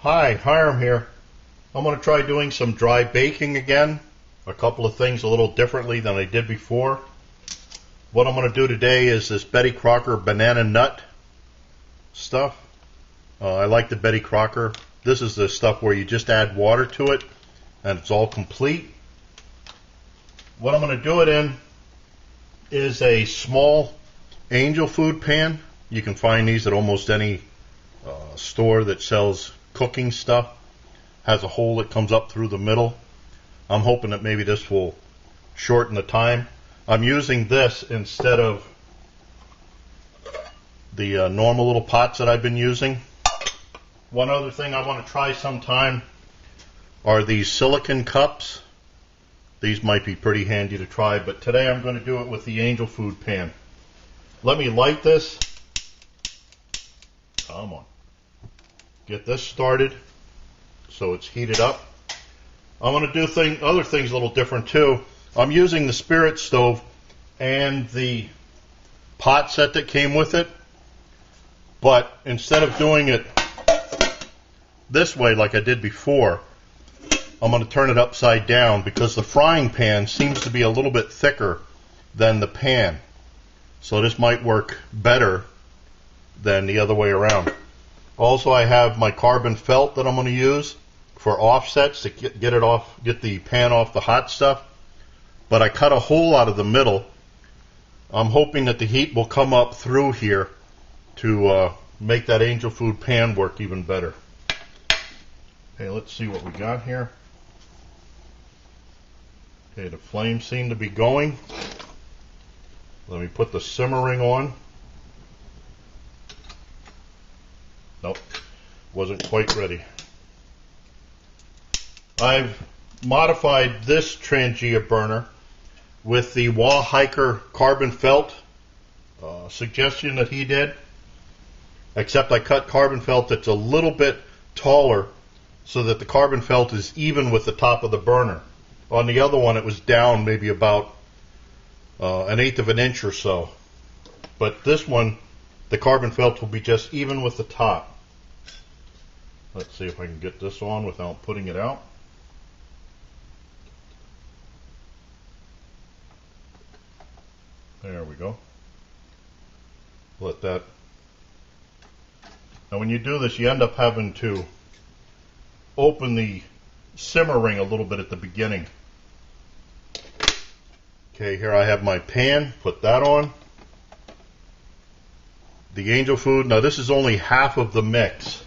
Hi, Hiram here. I'm going to try doing some dry baking again. A couple of things a little differently than I did before. What I'm going to do today is this Betty Crocker Banana-Nut stuff. I like the Betty Crocker. This is the stuff where you just add water to it and it's all complete. What I'm going to do it in is a small Angelfood pan. You can find these at almost any store that sells cooking stuff. Has a hole that comes up through the middle. I'm hoping that maybe this will shorten the time. I'm using this instead of the normal little pots that I've been using. One other thing I want to try sometime are these silicone cups. These might be pretty handy to try, but today I'm going to do it with the Angelfood pan. Let me light this. Come on. Get this started so it's heated up. I'm going to do other things a little different too. I'm using the Spirit stove and the pot set that came with it, but instead of doing it this way like I did before, I'm going to turn it upside down because the frying pan seems to be a little bit thicker than the pan. So this might work better than the other way around. Also, I have my carbon felt that I'm going to use for offsets to get the pan off the hot stuff. But I cut a hole out of the middle. I'm hoping that the heat will come up through here to make that Angelfood pan work even better. Okay, let's see what we got here. Okay, the flames seem to be going. Let me put the simmering on. Nope, wasn't quite ready. I've modified this Trangia burner with the Wall Hiker carbon felt suggestion that he did, except I cut carbon felt that's a little bit taller so that the carbon felt is even with the top of the burner. On the other one it was down maybe about 1/8 of an inch or so, but this one the carbon felt will be just even with the top. Let's see if I can get this on without putting it out. There we go. Let that. Now when you do this, you end up having to open the simmer ring a little bit at the beginning. Okay, here I have my pan. Put that on. The Angelfood. Now this is only half of the mix.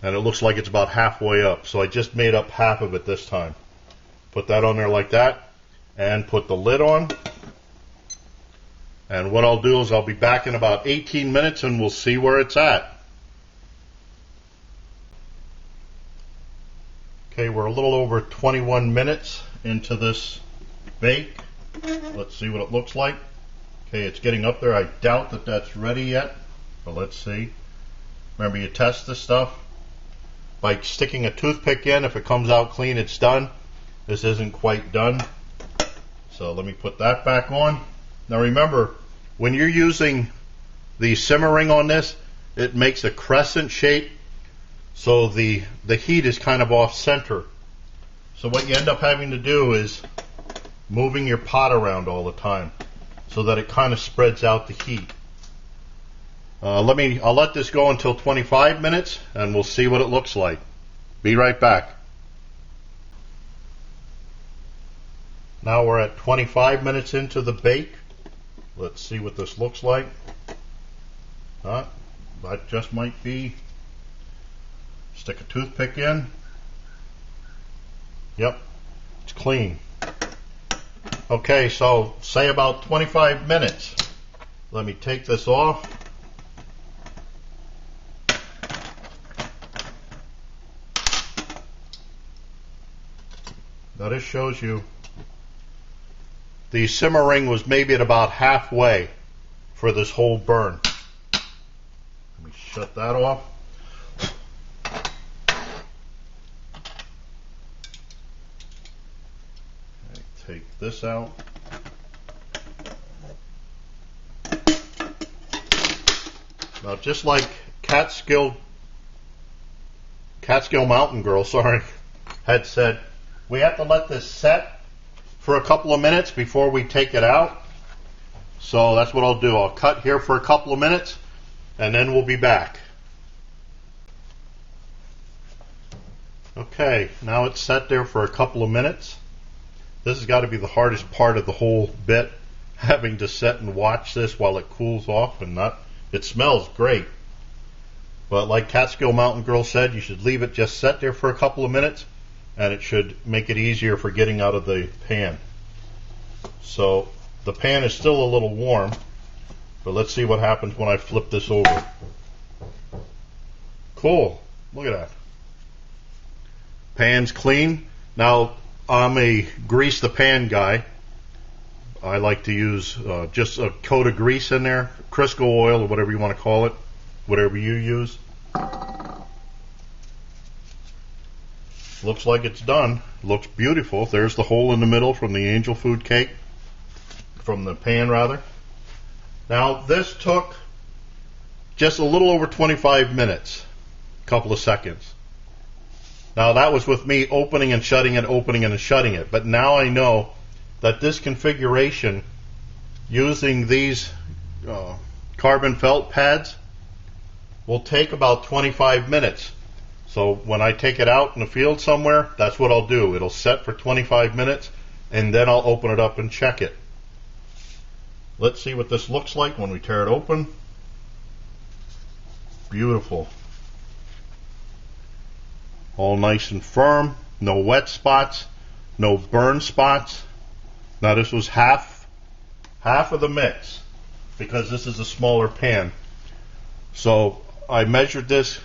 And it looks like it's about halfway up. So I just made up half of it this time. Put that on there like that. And put the lid on. And what I'll do is I'll be back in about 18 minutes and we'll see where it's at. Okay, we're a little over 21 minutes into this bake. Let's see what it looks like. Okay, it's getting up there. I doubt that that's ready yet, but let's see. Remember, you test this stuff by sticking a toothpick in. If it comes out clean, it's done. This isn't quite done. So let me put that back on. Now remember, when you're using the simmering on this, it makes a crescent shape, so the heat is kind of off center. So what you end up having to do is moving your pot around all the time so that it kind of spreads out the heat. I'll let this go until 25 minutes and we'll see what it looks like. Be right back. Now we're at 25 minutes into the bake. Let's see what this looks like. That just might be. Stick a toothpick in. Yep, it's clean. Okay, so say about 25 minutes. Let me take this off. Now this shows you the simmering was maybe at about halfway for this whole burn. Let me shut that off. Okay, take this out. Now just like Catskill Catskill Mountain Girl, sorry, had said we have to let this set for a couple of minutes before we take it out. So that's what I'll do. I'll cut here for a couple of minutes and then we'll be back. Okay, now it's set there for a couple of minutes. This has got to be the hardest part of the whole bit, having to sit and watch this while it cools off and not. It smells great. But like Catskill Mountain Girl said, you should leave it just set there for a couple of minutes and it should make it easier for getting out of the pan. So the pan is still a little warm, but let's see what happens when I flip this over. Cool. Look at that. Pan's clean. Now, I'm a grease the pan guy. I like to use just a coat of grease in there, Crisco oil or whatever you want to call it, whatever you use. Looks like it's done. Looks beautiful. There's the hole in the middle from the Angelfood cake, from the pan rather. Now this took just a little over 25 minutes, a couple of seconds. Now that was with me opening and shutting it, opening and shutting it. But now I know that this configuration, using these carbon felt pads, will take about 25 minutes. So when I take it out in the field somewhere, that's what I'll do. It'll set for 25 minutes and then I'll open it up and check it. Let's see what this looks like when we tear it open. Beautiful. All nice and firm, no wet spots, no burn spots. Now this was half of the mix because this is a smaller pan. So I measured this,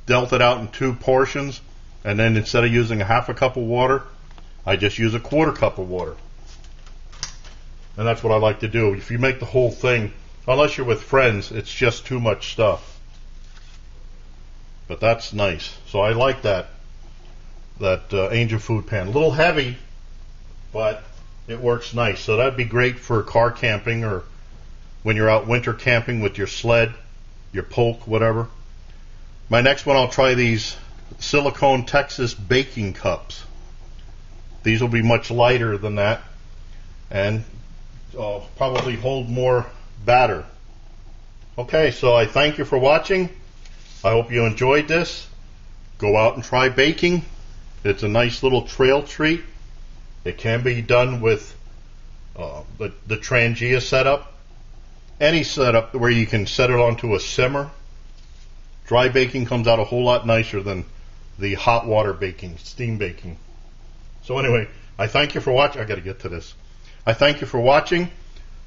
dealt it out in 2 portions, and then instead of using a half a cup of water, I just use a 1/4 cup of water. And that's what I like to do. If you make the whole thing, unless you're with friends, it's just too much stuff. But that's nice. So I like that Angelfood pan. A little heavy, but it works nice. So that'd be great for car camping or when you're out winter camping with your sled, your poke, whatever. My next one, I'll try these silicone Texas baking cups. These will be much lighter than that and probably hold more batter. Okay, so I thank you for watching. I hope you enjoyed this. Go out and try baking. It's a nice little trail treat. It can be done with the Trangia setup. Any setup where you can set it onto a simmer. Dry baking comes out a whole lot nicer than the hot water baking, steam baking. So anyway, I thank you for watching. I got to get to this. I thank you for watching.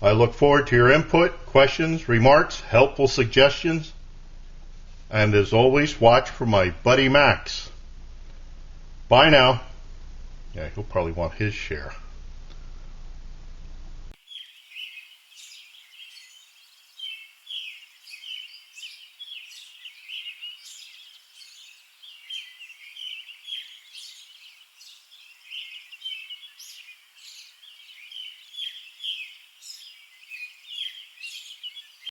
I look forward to your input, questions, remarks, helpful suggestions. And as always, watch for my buddy Max. Bye now. Yeah, he'll probably want his share.